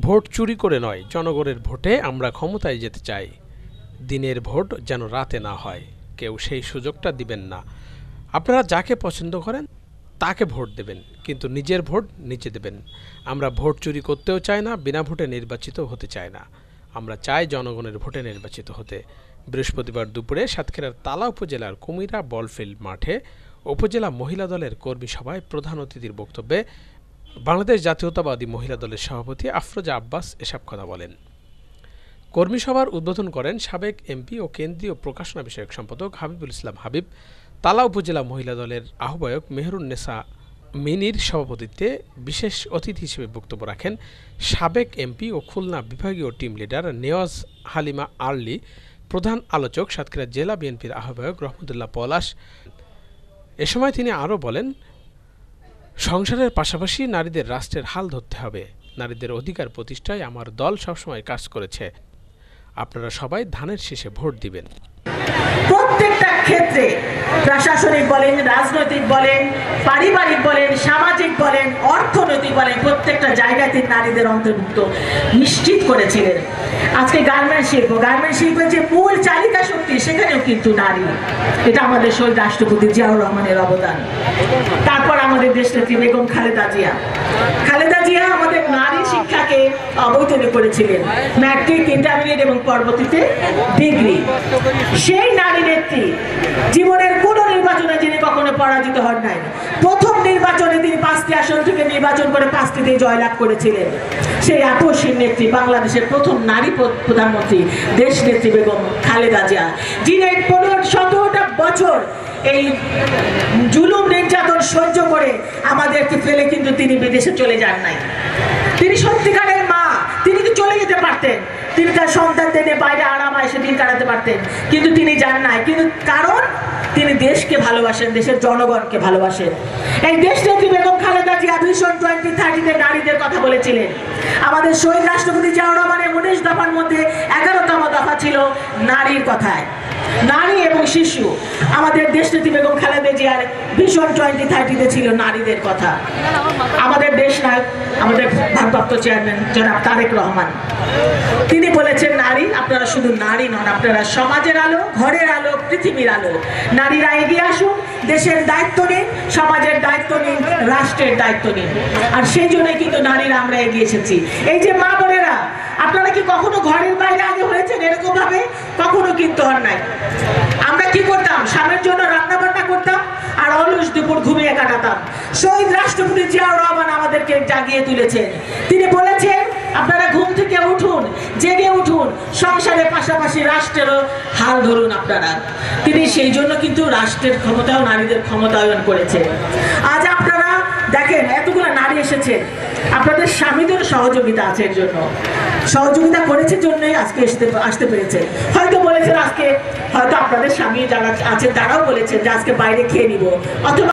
Vote চুরি করে নয়, জনগণের ভোটে আমরা ক্ষমতায় যেতে চাই। দিনের ভোট যেন রাতে না হয়, কেউ সেই সুযোগটা দিবেন না। আপনারা যাকে পছন্দ করেন তাকে ভোট দেবেন, কিন্তু নিজের ভোট নিজে দেবেন। আমরা ভোট চুরি করতেও চাই না, বিনা ভোটে নির্বাচিত হতে চাই না। আমরা চাই জনগণের ভোটে নির্বাচিত হতে। বৃহস্পতিবার দুপুরে সাতক্ষীরার তালা উপজেলার কুমিরা বলফিল্ড মাঠে উপজেলা মহিলা দলের কর্মী সভায় প্রধান অতিথির বক্তব্যে বাংলাদেশ জাতীয়তাবাদী মহিলা দলের সভাপতি আফরোজা আব্বাস এসব কথা বলেন। কর্মী সভার উদ্বোধন করেন সাবেক এমপি ও কেন্দ্রীয় প্রকাশনা বিষয়ক সম্পাদক হাবিবুল ইসলাম হাবিব। তালা উপজেলা মহিলা দলের আহ্বায়ক মেহরুন্নেসা মিনির সভাপতিত্বে বিশেষ অতিথি হিসেবে বক্তব্য রাখেন সাবেক এমপি ও খুলনা বিভাগীয় টিম লিডার নেওয়াজ হালিমা আরলি। প্রধান আলোচক সাতক্ষীরা জেলা বিএনপির আহ্বায়ক রহমতুল্লাহ পলাশ। এ সময় তিনি আরও বলেন, সংসারের পাশাপাশি নারীদের রাষ্ট্রের হাল ধরতে হবে। নারীদের অধিকার প্রতিষ্ঠায় আমার দল সবসময় কাজ করেছে। আপনারা সবাই ধানের শীষে ভোট দিবেন। প্রত্যেকটা ক্ষেত্রে প্রশাসনিক বলেন, রাজনৈতিক বলেন, পারিবারিক বলেন, সামাজিক বলেন, অর্থনৈতিক বলেন, প্রত্যেকটা জায়গায় তিনি নারীদের অন্তর্ভুক্ত নিশ্চিত করেছিলেন। আজকে গার্মেন্টস শিল্পের যে মূল চালিকা শক্তি, সেখানেও কিন্তু নারী। এটা আমাদের শহীদ রাষ্ট্রপতি জিয়াউর রহমানের অবদান। তারপর আমাদের দেশনেত্রী বেগম খালেদা জিয়া আমাদের নারী শিক্ষাকে অবৈতনিক করেছিলেন, ম্যাট্রিক, ইন্টারমিডিয়েট এবং পরবর্তীতে ডিগ্রি। সেই নারী নেত্রী জীবনের কোন নির্বাচনে যিনি কখনো পরাজিত হন নাই। প্রথম নির্বাচনে তিনি 5টি আসন থেকে নির্বাচন করে 5টিতে জয়লাভ করেছিলেন। সেই আপসীন নেত্রী, বাংলাদেশের প্রথম নারী প্রধানমন্ত্রী দেশ নেত্রী বেগম খালেদা জিয়া, যিনি 17টা বছর এই জুলুম নির্যাতন সহ্য করে আমাদেরকে ফেলে কিন্তু তিনি বিদেশে চলে যান নাই। তিনি সত্যিকারের মা, তিনি তো চলে যেতে পারতেন, তিনি তার সন্তানদের নিয়ে বাইরে আরামে এসে দিন কাটাতে পারতেন, কিন্তু তিনি যান নাই। কিন্তু কারণ তিনি দেশকে ভালোবাসেন, দেশের জনগণকে ভালোবাসেন। এই দেশ নেত্রী বেগম খালেদা জিয়া ভিশন 2030 নারীদের কথা বলেছিলেন। আমাদের শহীদ রাষ্ট্রপতি জিয়াউর রহমানের 19 দফার মধ্যে 11তম দফা ছিল নারীর কথায়, নারী এবং শিশু। আমাদের দেশনেত্রী বেগম খালেদা জিয়ার ভিশন 2030 ছিল নারীদের কথা। আমাদের দেশ নায়ক, আমাদের ভারপ্রাপ্ত চেয়ারম্যান জনাব তারেক রহমান, তিনি বলেছেন, নারী, আপনারা শুধু নারী নন, আপনারা সমাজের আলো, ঘরের আলো, পৃথিবীর আলো। নারীরা এগিয়ে আসুন, দেশের দায়িত্ব নিন, সমাজের দায়িত্ব নিন, রাষ্ট্রের দায়িত্ব নিন। আর সেই জন্যই কিন্তু নারীরা আমরা এগিয়ে এসেছি। এই যে মা বোনেরা, আপনারা কি কখনো ঘরের বাইরে আগে হয়েছেন এরকম ভাবে? কখনো কিন্তু হন নাই। আমরা কি করতাম? স্বামীর জন্য রান্না বান্না করতাম আর অলস দুপুর ঘুমিয়ে কাটাতাম। শহীদ রাষ্ট্রপতি জিয়াউর রহমান আমাদেরকে জাগিয়ে তুলেছেন। তিনি বলেছেন, আপনারা ঘুম থেকে উঠুন, জেগে উঠুন, সংসারের পাশাপাশি রাষ্ট্রেরও হাল ধরুন আপনারা। তিনি সেই জন্য কিন্তু রাষ্ট্রের ক্ষমতাও নারীদের ক্ষমতায়ন করেছে। আজ আপনারা দেখেন, এতগুলো নারী এসেছেন, আপনাদের স্বামীদের সহযোগিতা আছে, এর জন্য সহযোগিতা করেছে জন্যই আজকে আসতে পেরেছে। হয়তো বলেছেন আজকে, হয়তো আপনাদের স্বামী যারা আছেন তারাও বলেছেন যে আজকে বাইরে খেয়ে নিব, অথবা